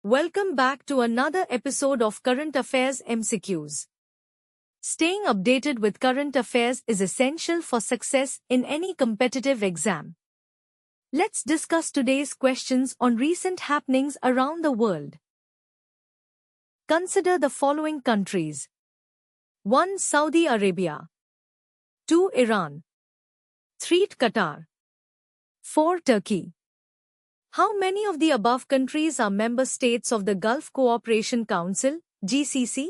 Welcome back to another episode of Current Affairs MCQs. Staying updated with current affairs is essential for success in any competitive exam. Let's discuss today's questions on recent happenings around the world. Consider the following countries. 1. Saudi Arabia. 2. Iran. 3. Qatar. 4. Turkey. How many of the above countries are member states of the Gulf Cooperation Council, GCC?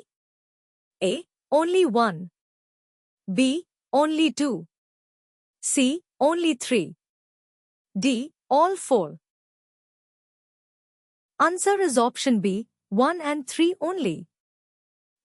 A. Only 1. B. Only 2. C. Only 3. D. All 4. Answer is option B, 1 and 3 only.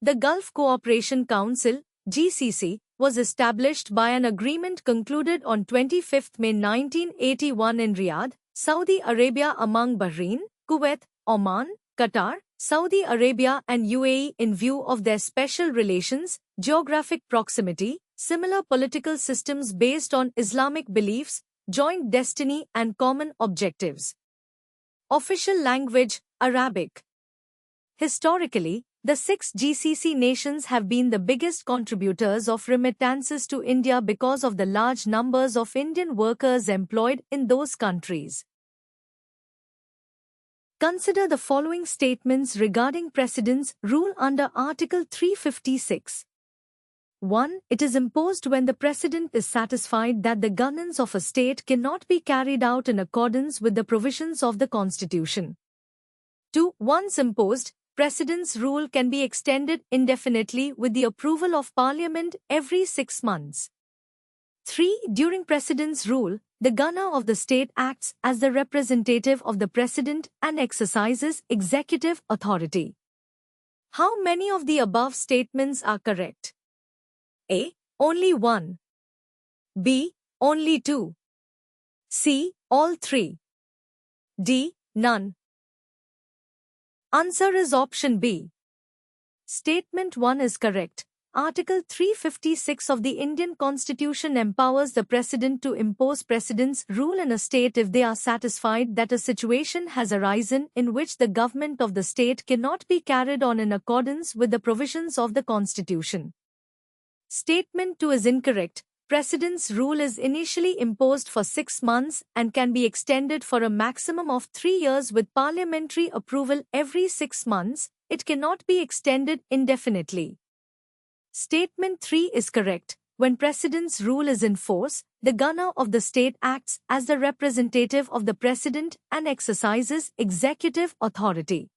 The Gulf Cooperation Council, GCC, was established by an agreement concluded on 25 May 1981 in Riyadh, Saudi Arabia among Bahrain, Kuwait, Oman, Qatar, Saudi Arabia and UAE in view of their special relations, geographic proximity, similar political systems based on Islamic beliefs, joint destiny and common objectives. Official language, Arabic. Historically, the 6 GCC nations have been the biggest contributors of remittances to India because of the large numbers of Indian workers employed in those countries. Consider the following statements regarding President's rule under Article 356. 1. It is imposed when the President is satisfied that the governance of a state cannot be carried out in accordance with the provisions of the Constitution. 2. Once imposed, President's rule can be extended indefinitely with the approval of Parliament every 6 months. 3. During President's rule, the Governor of the state acts as the representative of the President and exercises executive authority. How many of the above statements are correct? A. Only 1. B. Only 2. C. All 3. D. None. Answer is option B. Statement 1 is correct. Article 356 of the Indian Constitution empowers the President to impose President's rule in a state if they are satisfied that a situation has arisen in which the government of the state cannot be carried on in accordance with the provisions of the Constitution. Statement 2 is incorrect. President's rule is initially imposed for 6 months and can be extended for a maximum of 3 years with parliamentary approval every 6 months. It cannot be extended indefinitely. Statement 3 is correct. When President's rule is in force, the Governor of the state acts as the representative of the President and exercises executive authority.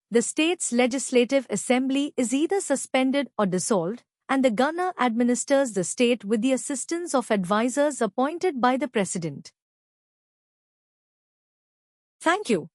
The state's legislative assembly is either suspended or dissolved, and the Governor administers the state with the assistance of advisors appointed by the President. Thank you.